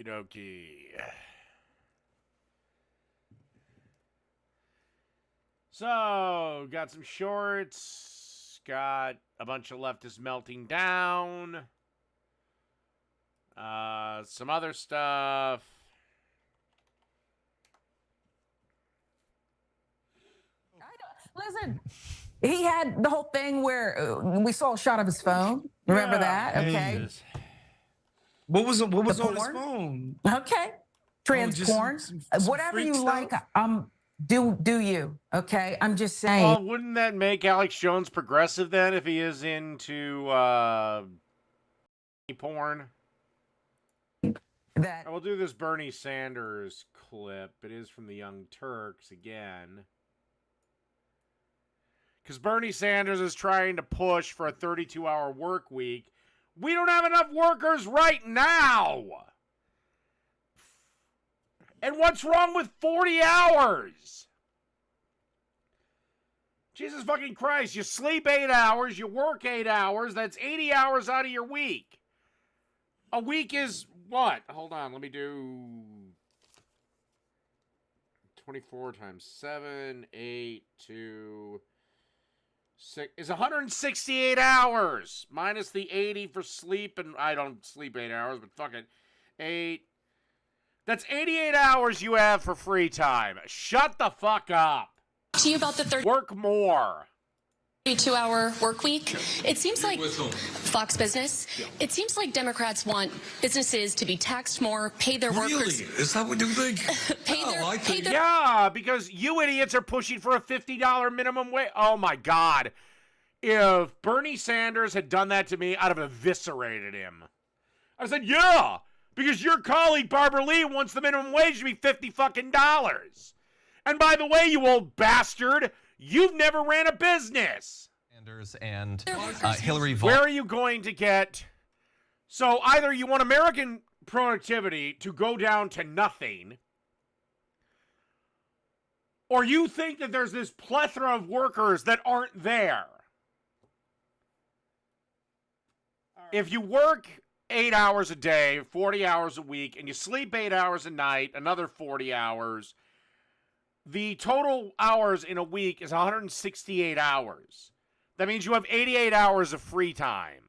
Okie dokie. So, got some shorts. Got a bunch of leftists melting down. Some other stuff. Listen, he had the whole thing where we saw a shot of his phone. Remember that? Okay. Jesus. What was on his porn? phone? Okay. Trans just porn. some Whatever freak you stuff? like, do you? Okay. I'm just saying. Well, wouldn't that make Alex Jones progressive then if he is into porn? That I will do this Bernie Sanders clip. It is from the Young Turks again. Because Bernie Sanders is trying to push for a 32-hour work week. We don't have enough workers right now. And what's wrong with 40 hours? Jesus fucking Christ. You sleep 8 hours, you work 8 hours. That's 80 hours out of your week. A week is what? Hold on, let me do 24 times 7, 8, 2, 6 is 168 hours. Minus the 80 for sleep, and I don't sleep 8 hours, but fuck it. 8. That's 88 hours you have for free time. Shut the fuck up. To you about the Work more. 32-hour work week. It seems like Fox Business. It seems like Democrats want businesses to be taxed more, pay their workers. Really? Is that what you think? pay their Yeah, because you idiots are pushing for a $50 minimum wage. Oh my God. If Bernie Sanders had done that to me, I'd have eviscerated him. I said, yeah, because your colleague Barbara Lee wants the minimum wage to be $50 fucking dollars. And by the way, you old bastard, you've never ran a business. Sanders and Hillary. Where are you going to get? So either you want American productivity to go down to nothing, or you think that there's this plethora of workers that aren't there. If you work 8 hours a day, 40 hours a week, and you sleep 8 hours a night, another 40 hours, the total hours in a week is 168 hours. That means you have 88 hours of free time.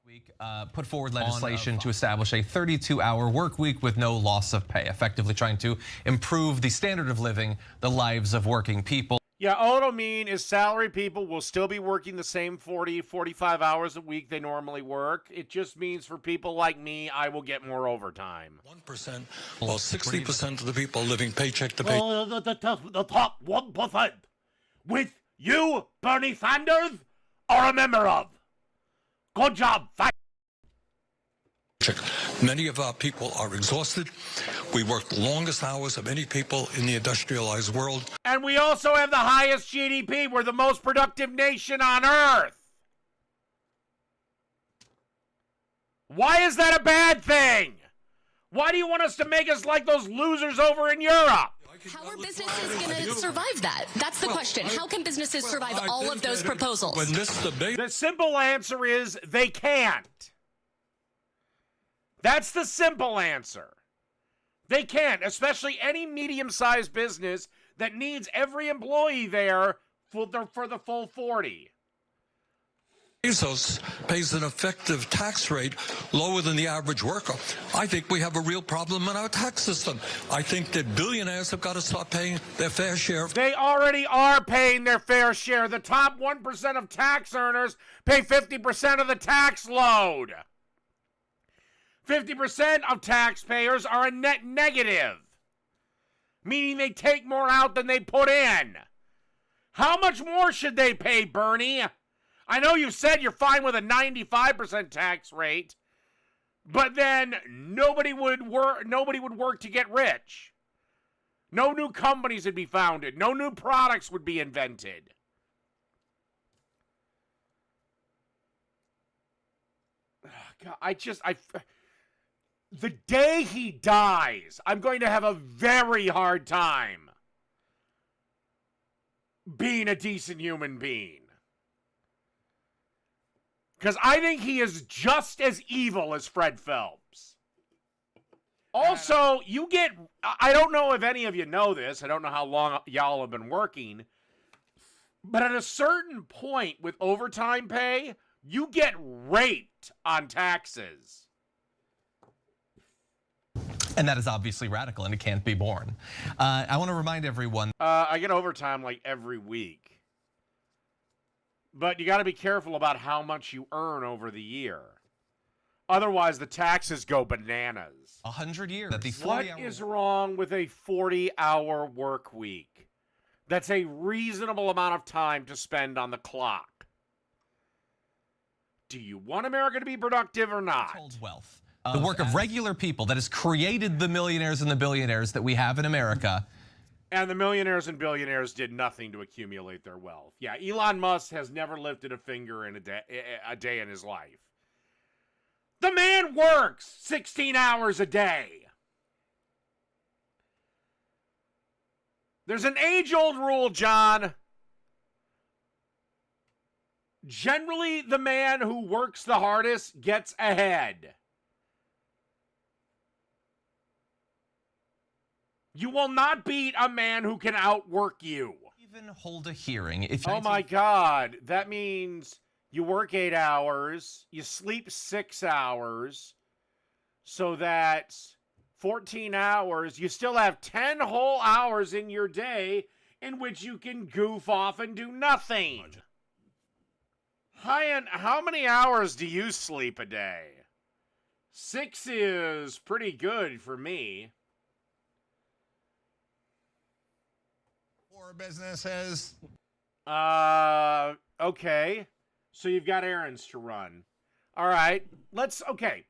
Week put forward legislation to establish a 32-hour work week with no loss of pay, effectively trying to improve the standard of living, the lives of working people. Yeah, all it'll mean is salary people will still be working the same 40, 45 hours a week they normally work. It just means for people like me, I will get more overtime. 1%, while 60% of the people living paycheck to paycheck. Well, the top 1%, with you, Bernie Sanders, are a member of. Good job, Many of our people are exhausted. We work the longest hours of any people in the industrialized world. And we also have the highest GDP. We're the most productive nation on earth. Why is that a bad thing? Why do you want us to make us like those losers over in Europe? How are businesses going to survive that? That's the question. How can businesses survive all of those proposals? When this debate... The simple answer is they can't. That's the simple answer. They can't, especially any medium-sized business that needs every employee there for the full 40. Bezos pays an effective tax rate lower than the average worker. I think we have a real problem in our tax system. I think that billionaires have got to start paying their fair share. They already are paying their fair share. The top 1% of tax earners pay 50% of the tax load. 50% of taxpayers are a net negative, meaning they take more out than they put in. How much more should they pay, Bernie? I know you said you're fine with a 95% tax rate, but then nobody would work to get rich. No new companies would be founded. No new products would be invented. God, the day he dies, I'm going to have a very hard time being a decent human being. Because I think he is just as evil as Fred Phelps. Also, you get, I don't know if any of you know this. I don't know how long y'all have been working. But at a certain point with overtime pay, you get raped on taxes. And that is obviously radical, and it can't be borne. I want to remind everyone. I get overtime like every week. But you got to be careful about how much you earn over the year. Otherwise, the taxes go bananas. 100 years. That the What is wrong with a 40-hour work week? That's a reasonable amount of time to spend on the clock. Do you want America to be productive or not? Wealth. The work of regular people that has created the millionaires and the billionaires that we have in America. And the millionaires and billionaires did nothing to accumulate their wealth. Yeah, Elon Musk has never lifted a finger in a day in his life. The man works 16 hours a day. There's an age-old rule, John. Generally, the man who works the hardest gets ahead. You will not beat a man who can outwork you. Even hold a hearing. If Oh my God. That means you work 8 hours, you sleep 6 hours, so that's 14 hours. You still have 10 whole hours in your day in which you can goof off and do nothing. How many hours do you sleep a day? 6 is pretty good for me. For businesses. Okay. So you've got errands to run. All right. Okay.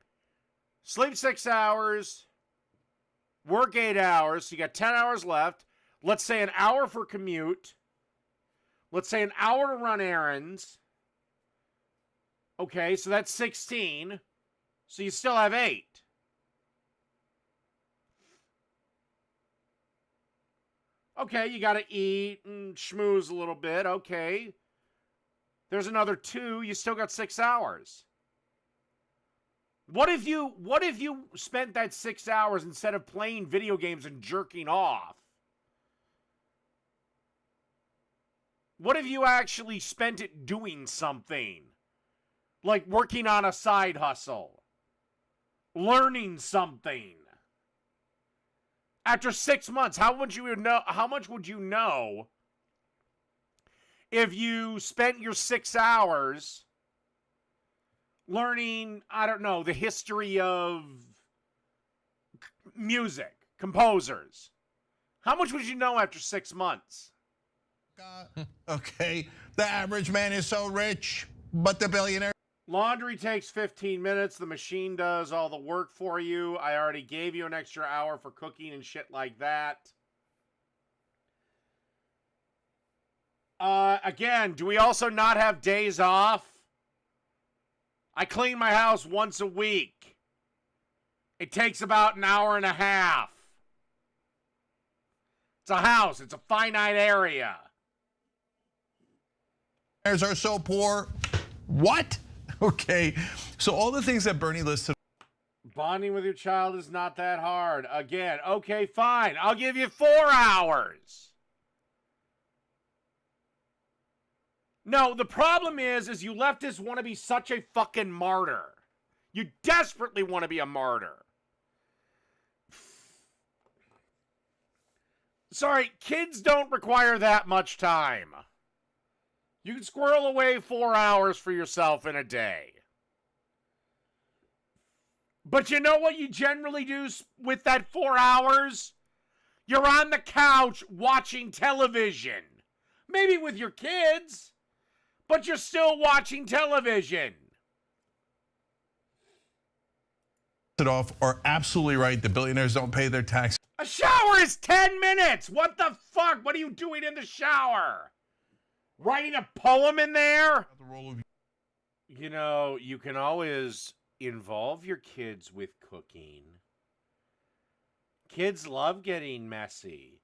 Sleep 6 hours. Work 8 hours. So you got 10 hours left. Let's say an hour for commute. Let's say an hour to run errands. Okay, so that's 16. So you still have 8. Okay, you got to eat and schmooze a little bit. Okay. There's another 2. You still got 6 hours. What if you spent that 6 hours instead of playing video games and jerking off? What if you actually spent it doing something? Like working on a side hustle. Learning something. After 6 months, how much would you know if you spent your 6 hours learning, I don't know, the history of music, composers? How much would you know after 6 months? Okay, the average man is so rich, but the billionaire. Laundry takes 15 minutes. The machine does all the work for you. I already gave you an extra hour for cooking and shit like that. Again, do we also not have days off? I clean my house once a week. It takes about an hour and a half. It's a house. It's a finite area. Are so poor. What? Okay, so all the things that Bernie listed. Bonding with your child is not that hard. Again, okay, fine. I'll give you 4 hours. No, the problem is you leftists want to be such a fucking martyr. You desperately want to be a martyr. Sorry, kids don't require that much time. You can squirrel away 4 hours for yourself in a day. But you know what you generally do with that 4 hours? You're on the couch watching television. Maybe with your kids, but you're still watching television. Off are absolutely right. The billionaires don't pay their tax. A shower is 10 minutes. What the fuck? What are you doing in the shower? Writing a poem in there? You know, you can always involve your kids with cooking. Kids love getting messy.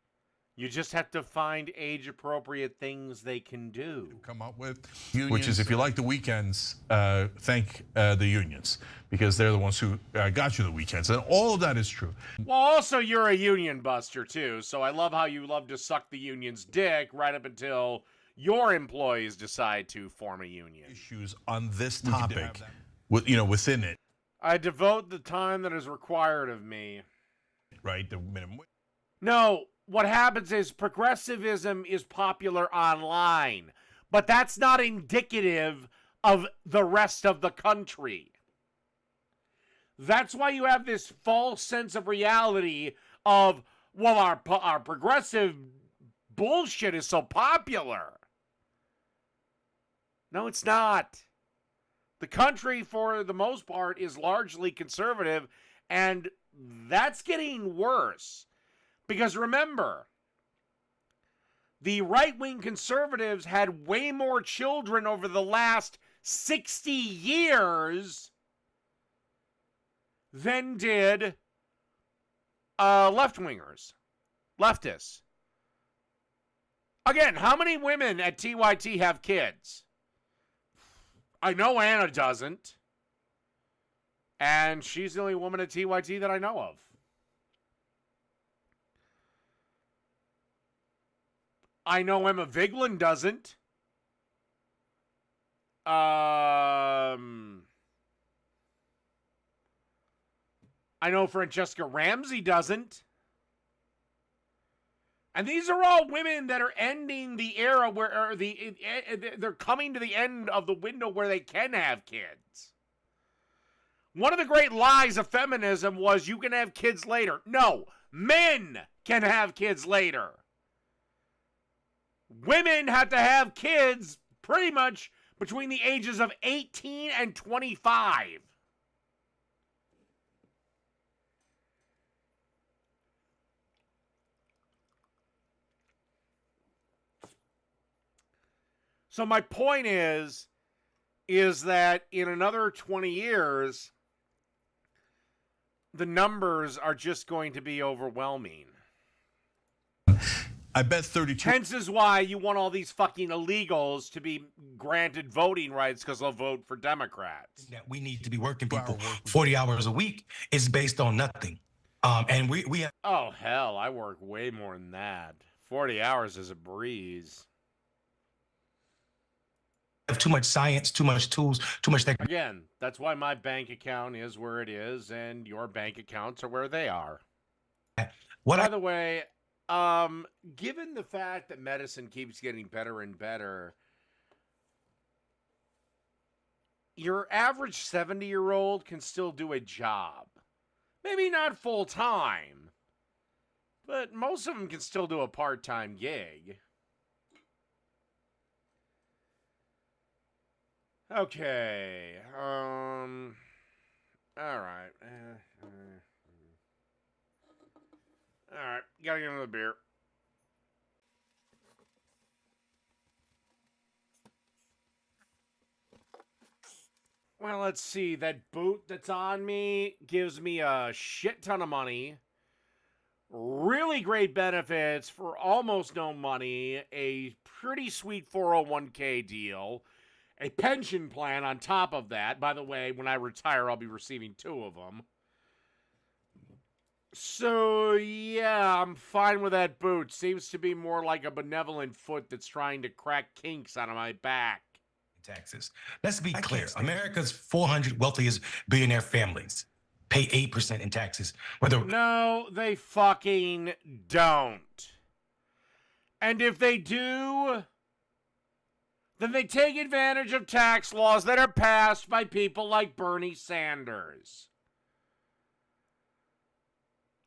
You just have to find age-appropriate things they can do. Come up with, which is if you like the weekends, thank the unions, because they're the ones who got you the weekends, and all of that is true. Well, also, you're a union buster, too, so I love how you love to suck the union's dick right up until your employees decide to form a union. Issues on this topic, within it, I devote the time that is required of me. right? The minimum wage. No, what happens is progressivism is popular online, but that's not indicative of the rest of the country. That's why you have this false sense of reality of, well, our progressive bullshit is so popular. No, it's not. The country, for the most part, is largely conservative, and that's getting worse. Because remember, the right-wing conservatives had way more children over the last 60 years than did left-wingers, leftists. Again, how many women at TYT have kids? I know Anna doesn't. And she's the only woman at TYT that I know of. I know Emma Vigeland doesn't. I know Francesca Ramsey doesn't. And these are all women that are ending the era where they're coming to the end of the window where they can have kids. One of the great lies of feminism was you can have kids later. No, men can have kids later. Women have to have kids pretty much between the ages of 18 and 25. So my point is that in another 20 years, the numbers are just going to be overwhelming. I bet 32. Hence is why you want all these fucking illegals to be granted voting rights because they'll vote for Democrats. That we need to be working people 40 hours a week is based on nothing. And we have. Oh, hell, I work way more than that. 40 hours is a breeze. Have too much science, too much tools, too much technology. Again, that's why my bank account is where it is, and your bank accounts are where they are. By the way, given the fact that medicine keeps getting better and better, your average 70-year-old can still do a job. Maybe not full-time, but most of them can still do a part-time gig. Okay, all right. All right, gotta get another beer. Well, let's see. That boot that's on me gives me a shit ton of money. Really great benefits for almost no money. A pretty sweet 401k deal. A pension plan on top of that. By the way, when I retire, I'll be receiving 2 of them. So, yeah, I'm fine with that boot. Seems to be more like a benevolent foot that's trying to crack kinks out of my back. Taxes. Let's be clear. America's 400 wealthiest billionaire families pay 8% in taxes. No, they fucking don't. And if they do, then they take advantage of tax laws that are passed by people like Bernie Sanders.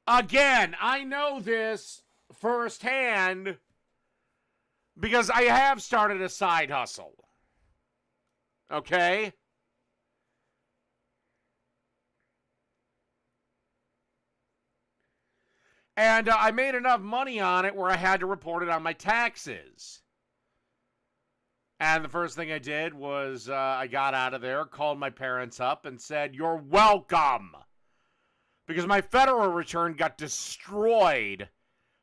Again, I know this firsthand because I have started a side hustle. Okay? And I made enough money on it where I had to report it on my taxes. And the first thing I did was I got out of there, called my parents up, and said, "You're welcome." Because my federal return got destroyed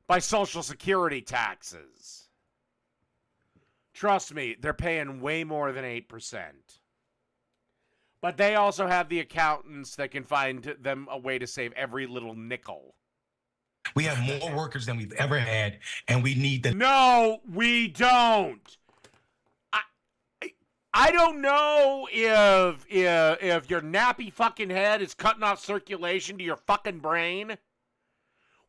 by Social Security taxes. Trust me, they're paying way more than 8%. But they also have the accountants that can find them a way to save every little nickel. We have more workers than we've ever had, and we need the. No, we don't. I don't know if your nappy fucking head is cutting off circulation to your fucking brain.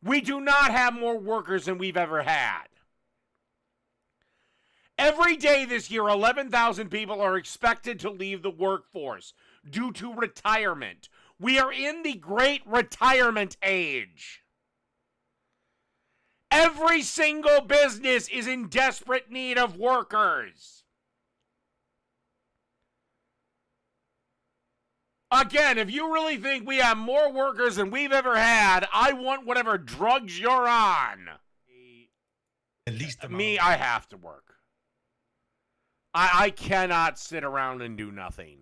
We do not have more workers than we've ever had. Every day this year, 11,000 people are expected to leave the workforce due to retirement. We are in the great retirement age. Every single business is in desperate need of workers. Again, if you really think we have more workers than we've ever had, I want whatever drugs you're on. At least Me, I have to work. I cannot sit around and do nothing.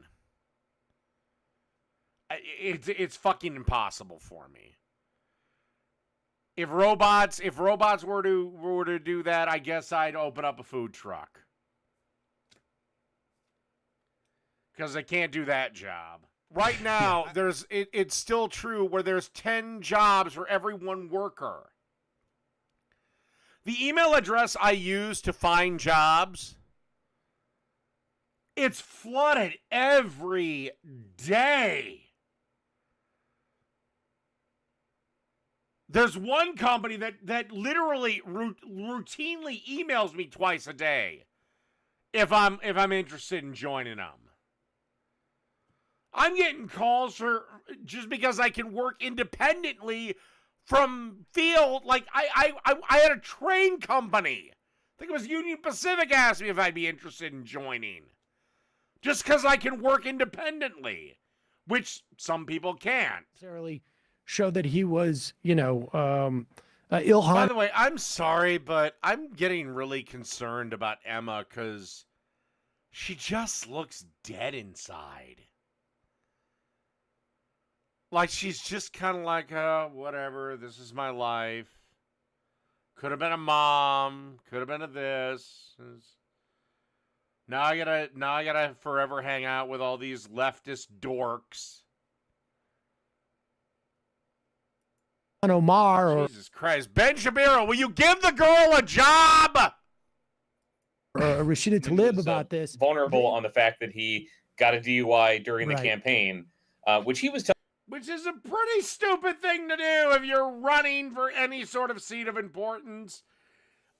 It's fucking impossible for me. If robots were to do that, I guess I'd open up a food truck. Because I can't do that job. Right now, it's still true where there's 10 jobs for every one worker. The email address I use to find jobs, it's flooded every day. There's one company that literally routinely emails me twice a day if I'm interested in joining them. I'm getting calls for just because I can work independently from field. Like I had a train company. I think it was Union Pacific asked me if I'd be interested in joining. Just because I can work independently, which some people can't. Necessarily show that he was, ill By harm. the way, I'm sorry, but I'm getting really concerned about Emma because she just looks dead inside. Like, she's just kind of like, whatever, this is my life. Could have been a mom. Could have been a this. Now I gotta forever hang out with all these leftist dorks. Omar or Jesus Christ. Ben Shapiro, will you give the girl a job? Rashida Tlaib about this. Vulnerable on the fact that he got a DUI during the campaign, which he was Which is a pretty stupid thing to do if you're running for any sort of seat of importance.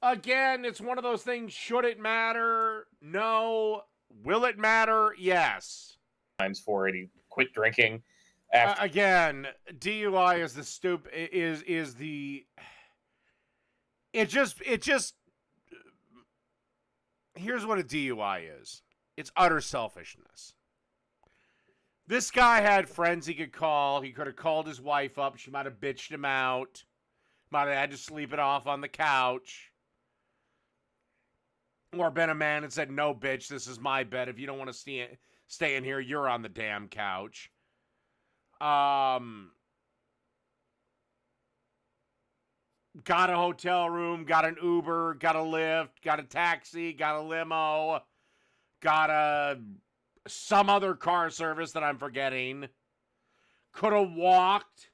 Again, it's one of those things, should it matter? No. Will it matter? Yes. times for it. He quit drinking. Again, DUI is the here's what a DUI is. It's utter selfishness. This guy had friends he could call. He could have called his wife up. She might have bitched him out. Might have had to sleep it off on the couch. Or been a man and said, no, bitch, this is my bed. If you don't want to stay in here, you're on the damn couch. Got a hotel room, got an Uber, got a Lyft, got a taxi, got a limo, got some other car service that I'm forgetting. Could have walked.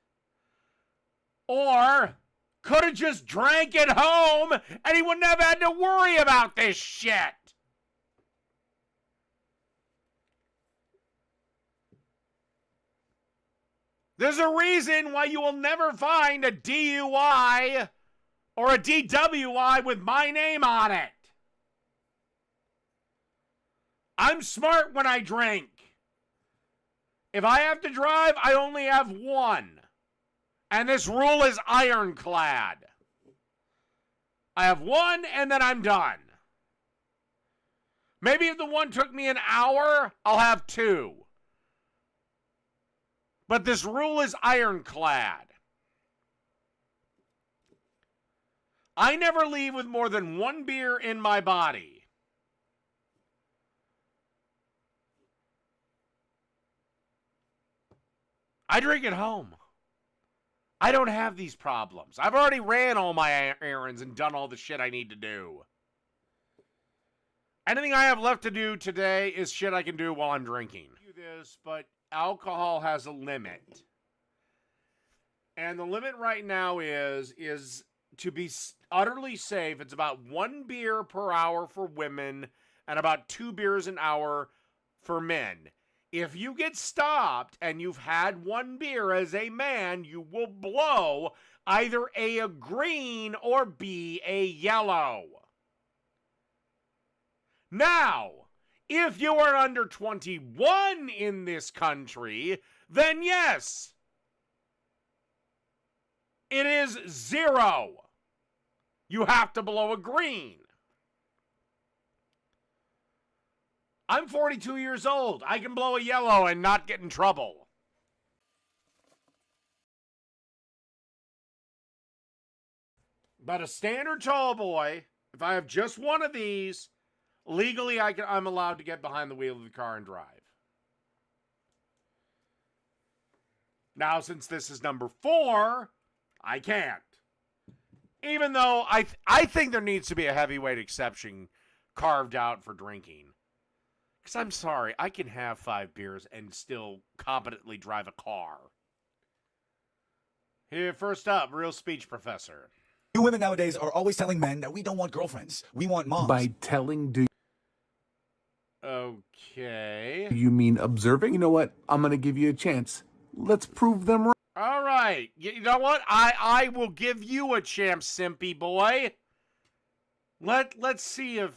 Or could have just drank at home and he wouldn't have had to worry about this shit. There's a reason why you will never find a DUI or a DWI with my name on it. I'm smart when I drink. If I have to drive, I only have one. And this rule is ironclad. I have one and then I'm done. Maybe if the one took me an hour, I'll have two. But this rule is ironclad. I never leave with more than one beer in my body. I drink at home. I don't have these problems. I've already ran all my errands and done all the shit I need to do. Anything I have left to do today is shit I can do while I'm drinking. But alcohol has a limit. And the limit right now is to be utterly safe. It's about 1 beer per hour for women and about 2 beers an hour for men. If you get stopped and you've had 1 beer as a man, you will blow either A green or B a yellow. Now, if you are under 21 in this country, then yes, it is 0. You have to blow a green. I'm 42 years old. I can blow a yellow and not get in trouble. But a standard tall boy, if I have just one of these, legally I'm allowed to get behind the wheel of the car and drive. Now, since this is number 4, I can't. Even though I think there needs to be a heavyweight exception carved out for drinking. Because I'm sorry, I can have 5 beers and still competently drive a car. Here, first up, real speech professor. You women nowadays are always telling men that we don't want girlfriends. We want moms. By telling, do Okay. you mean observing? You know what? I'm going to give you a chance. Let's prove them wrong. All right. You know what? I will give you a chance, simpy boy. Let's see if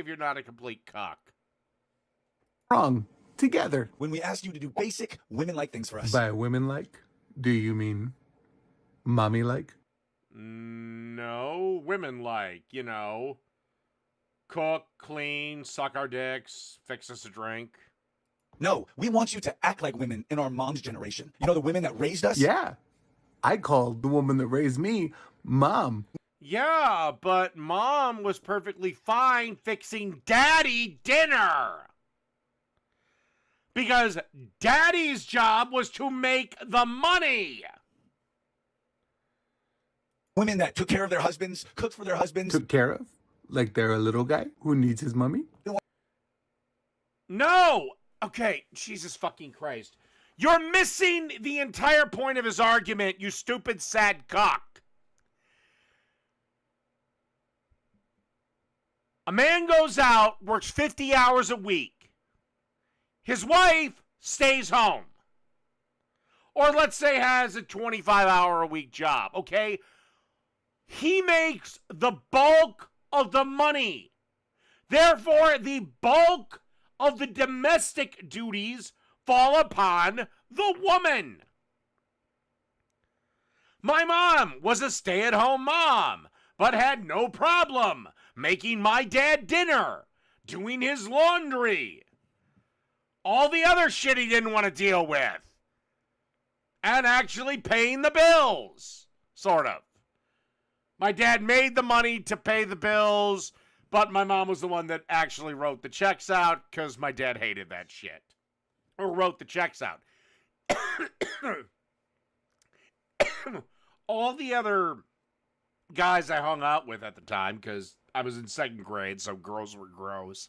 you're not a complete cock. Wrong. Together. When we asked you to do basic women-like things for us. By women-like, do you mean mommy-like? No, women-like, cook, clean, suck our dicks, fix us a drink. No, we want you to act like women in our mom's generation. You know, the women that raised us? Yeah. I called the woman that raised me Mom. Yeah, but Mom was perfectly fine fixing Daddy dinner. Because Daddy's job was to make the money. Women that took care of their husbands, cooked for their husbands. Took care of? Like they're a little guy who needs his mommy? No! Okay, Jesus fucking Christ. You're missing the entire point of his argument, you stupid sad cock. A man goes out, works 50 hours a week. His wife stays home. Or let's say has a 25-hour-a-week job, okay? He makes the bulk of the money. Therefore, the bulk of the domestic duties fall upon the woman. My mom was a stay-at-home mom, but had no problem making my dad dinner, doing his laundry, all the other shit he didn't want to deal with, and actually paying the bills, sort of. My dad made the money to pay the bills, but my mom was the one that actually wrote the checks out because my dad hated that shit. Or wrote the checks out. All the other guys I hung out with at the time, because I was in 2nd grade, so girls were gross,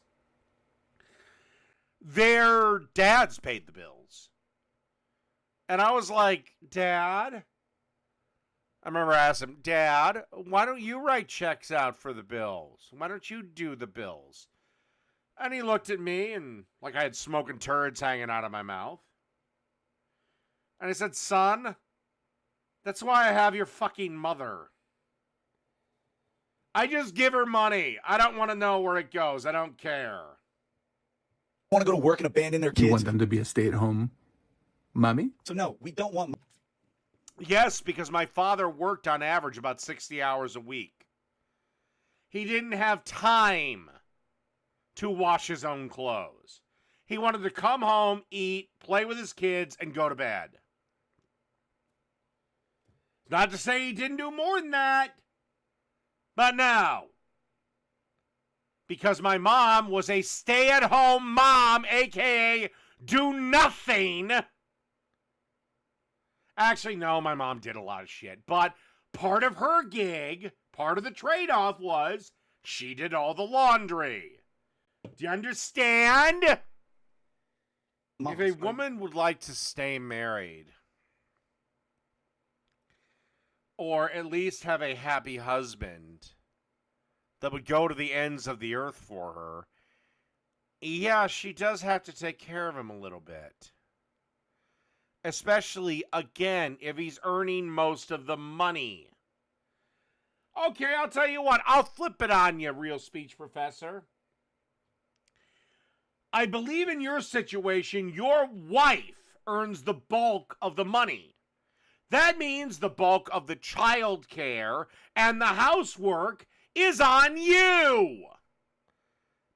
their dads paid the bills. And I was like, Dad? I remember asking him, Dad, why don't you write checks out for the bills? Why don't you do the bills? And he looked at me and like I had smoking turds hanging out of my mouth. And I said, son, that's why I have your fucking mother. I just give her money. I don't want to know where it goes. I don't care. Want to go to work and abandon their kids? You want them to be a stay-at-home mommy? So no, we don't want... Yes, because my father worked on average about 60 hours a week. He didn't have time to wash his own clothes. He wanted to come home, eat, play with his kids, and go to bed. Not to say he didn't do more than that. But now, because my mom was a stay-at-home mom, a.k.a. do nothing, Actually, no, my mom did a lot of shit. But part of her gig, part of the trade-off was she did all the laundry. Do you understand? If a woman would like to stay married, or at least have a happy husband that would go to the ends of the earth for her, yeah, she does have to take care of him a little bit. Especially, again, if he's earning most of the money. Okay, I'll tell you what. I'll flip it on you, real speech professor. I believe in your situation, your wife earns the bulk of the money. That means the bulk of the child care and the housework is on you.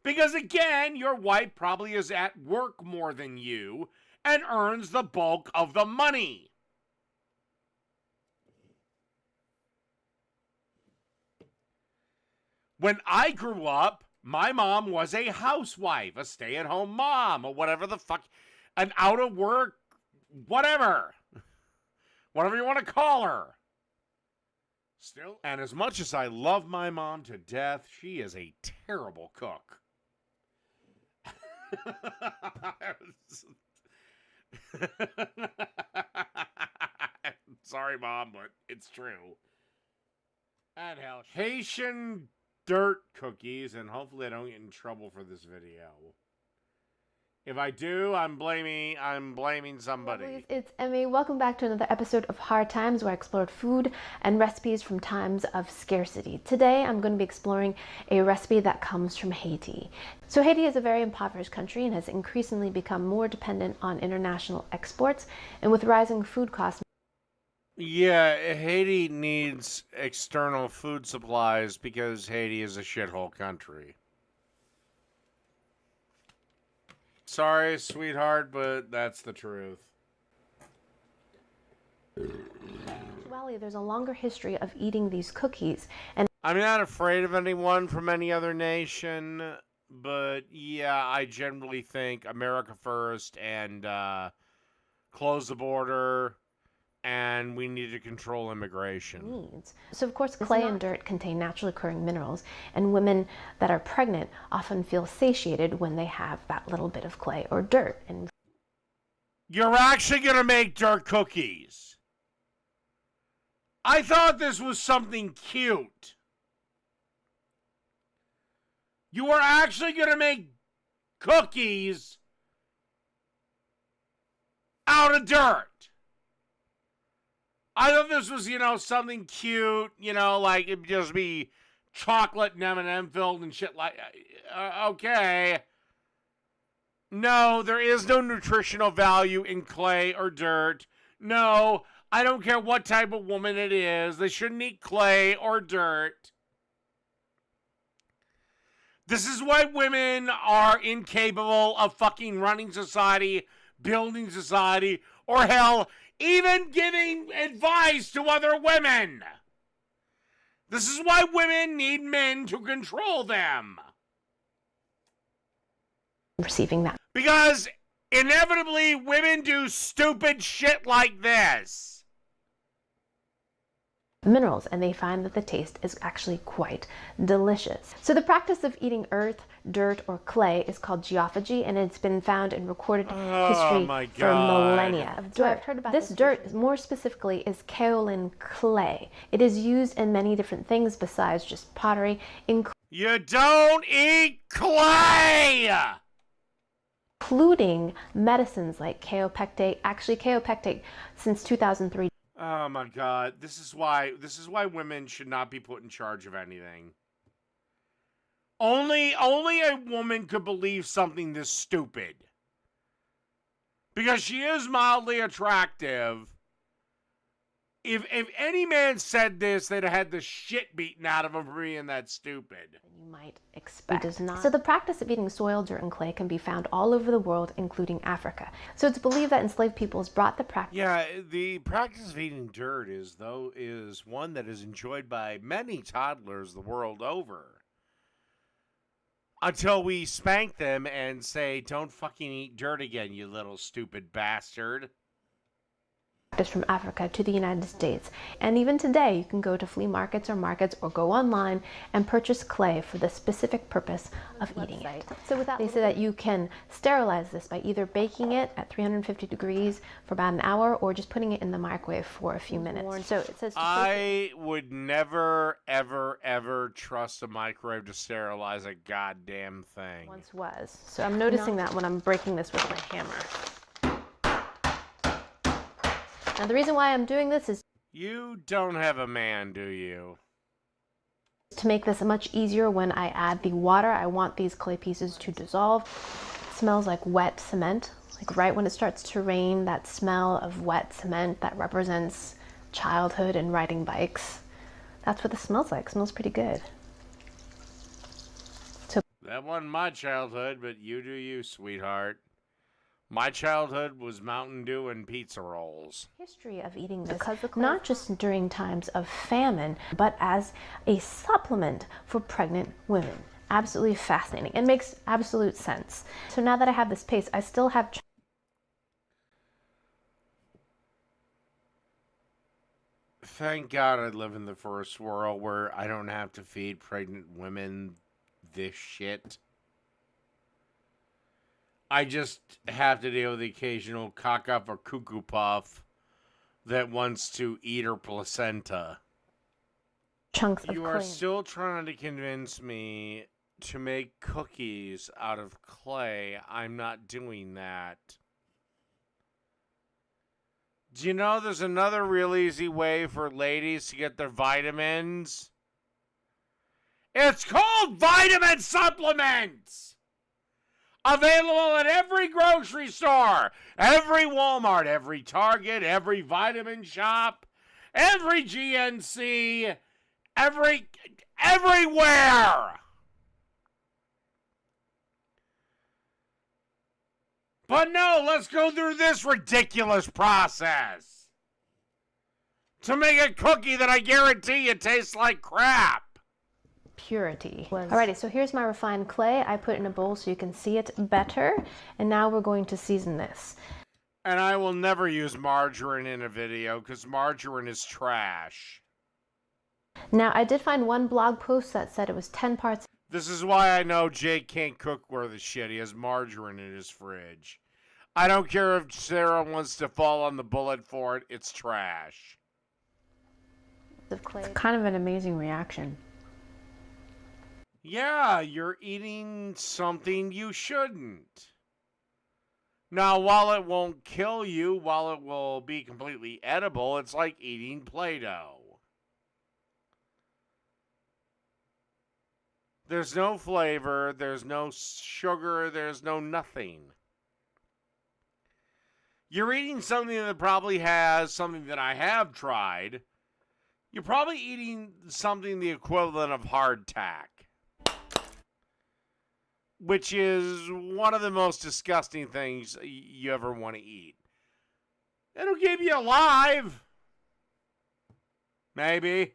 Because again, your wife probably is at work more than you and earns the bulk of the money. When I grew up, my mom was a housewife, a stay-at-home mom, or whatever the fuck, an out-of-work, whatever. Whatever you want to call her. Still, and as much as I love my mom to death, she is a terrible cook. Sorry, Mom, but it's true. And hell, Haitian dirt cookies, and hopefully I don't get in trouble for this video. If I do, I'm blaming somebody. Lovelies, it's Emmy. Welcome back to another episode of Hard Times, where I explored food and recipes from times of scarcity. Today, I'm going to be exploring a recipe that comes from Haiti. So Haiti is a very impoverished country and has increasingly become more dependent on international exports. And with rising food costs, yeah, Haiti needs external food supplies because Haiti is a shithole country. Sorry, sweetheart, but that's the truth. Actually, there's a longer history of eating these cookies. And I'm not afraid of anyone from any other nation, but yeah, I generally think America first and close the border, and we need to control immigration. Needs. So of course, clay and dirt contain naturally occurring minerals, and women that are pregnant often feel satiated when they have that little bit of clay or dirt. And you're actually gonna make dirt cookies. I thought this was something cute. You are actually gonna make cookies out of dirt. I thought this was, something cute, like it'd just be chocolate and M&M filled and shit like, okay. No, there is no nutritional value in clay or dirt. No, I don't care what type of woman it is. They shouldn't eat clay or dirt. This is why women are incapable of fucking running society, building society, or hell, even giving advice to other women. This is why women need men to control them. Receiving that. Because inevitably women do stupid shit like this. Minerals, and they find that the taste is actually quite delicious. So the practice of eating earth, dirt, or clay is called geophagy, and it's been found in recorded history for millennia. I've heard about this dirt, more specifically, is kaolin clay. It is used in many different things besides just pottery. You don't eat clay! Including medicines like kaopectate. Actually, kaopectate since 2003. Oh my God! This is why women should not be put in charge of anything. Only a woman could believe something this stupid. Because she is mildly attractive. If any man said this, they'd have had the shit beaten out of him for being that stupid. You might expect. It does not. So the practice of eating soil, dirt, and clay can be found all over the world, including Africa. So it's believed that enslaved peoples brought the practice. Yeah, the practice of eating dirt is one that is enjoyed by many toddlers the world over. Until we spank them and say, "Don't fucking eat dirt again, you little stupid bastard." practice from Africa to the United States. And even today, you can go to flea markets or go online and purchase clay for the specific purpose of eating it. So with that, they say that you can sterilize this by either baking it at 350 degrees for about an hour or just putting it in the microwave for a few minutes. So it says I would never, ever, ever trust a microwave to sterilize a goddamn thing. Once was. So I'm noticing that when I'm breaking this with my hammer. Now the reason why I'm doing this is You don't have a man, do you? to make this much easier when I add the water. I want these clay pieces to dissolve. It smells like wet cement. Like right when it starts to rain, that smell of wet cement that represents childhood and riding bikes. That's what this smells like. It smells pretty good. So That wasn't my childhood, but you do you, sweetheart. My childhood was Mountain Dew and pizza rolls. history of eating this, not just during times of famine, but as a supplement for pregnant women. Absolutely fascinating. It makes absolute sense. So now that I have this paste, I still have Thank God I live in the first world where I don't have to feed pregnant women this shit. I just have to deal with the occasional cock up or cuckoo puff that wants to eat her placenta. chunks of You are clay. still trying to convince me to make cookies out of clay. I'm not doing that. Do you know there's another real easy way for ladies to get their vitamins? It's called vitamin supplements! Available at every grocery store, every Walmart, every Target, every vitamin shop, every GNC, everywhere! But no, let's go through this ridiculous process to make a cookie that I guarantee you tastes like crap. Purity. Alrighty, so here's my refined clay. I put it in a bowl so you can see it better. And now we're going to season this. And I will never use margarine in a video because margarine is trash. Now, I did find one blog post that said it was 10 parts. This is why I know Jake can't cook worth a shit. He has margarine in his fridge. I don't care if Sarah wants to fall on the bullet for it. It's trash. Of clay. It's kind of an amazing reaction. Yeah, you're eating something you shouldn't. Now, while it won't kill you, while it will be completely edible, it's like eating Play-Doh. There's no flavor, there's no sugar, there's no nothing. You're eating something that probably has something that I have tried. You're probably eating something the equivalent of hardtack, which is one of the most disgusting things you ever want to eat. It'll keep you alive. Maybe.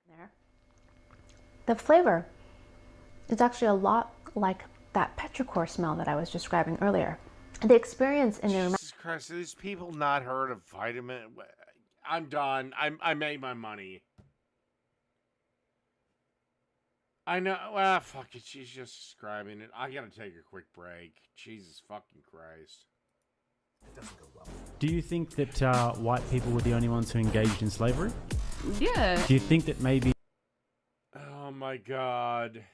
There. The flavor is actually a lot like that petrichor smell that I was describing earlier. The experience in your mouth. Jesus Christ, have these people not heard of vitamin? I'm done. I made my money. I know. Well, fuck it. She's just describing it. I gotta take a quick break. Jesus fucking Christ. Do you think that white people were the only ones who engaged in slavery? Yeah. Do you think that maybe... Oh my God.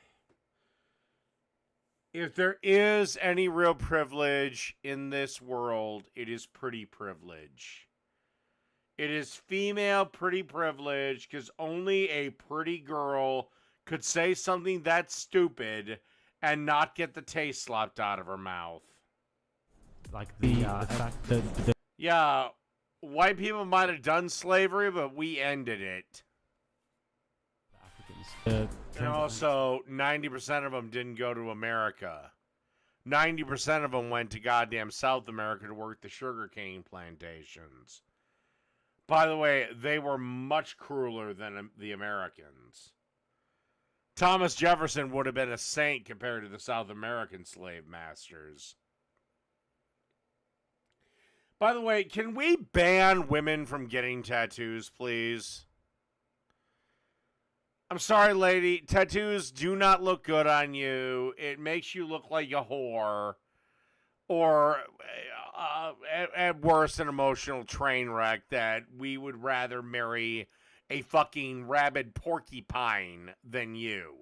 If there is any real privilege in this world, it is pretty privilege. It is female pretty privilege because only a pretty girl could say something that stupid and not get the taste slapped out of her mouth. Like the fact that... Yeah, white people might have done slavery, but we ended it. And also, 90% of them didn't go to America. 90% of them went to goddamn South America to work the sugarcane plantations. By the way, they were much crueler than the Americans. Thomas Jefferson would have been a saint compared to the South American slave masters. By the way, can we ban women from getting tattoos, please? I'm sorry, lady. Tattoos do not look good on you. It makes you look like a whore. Or, at worst, an emotional train wreck that we would rather marry a fucking rabid porcupine than you.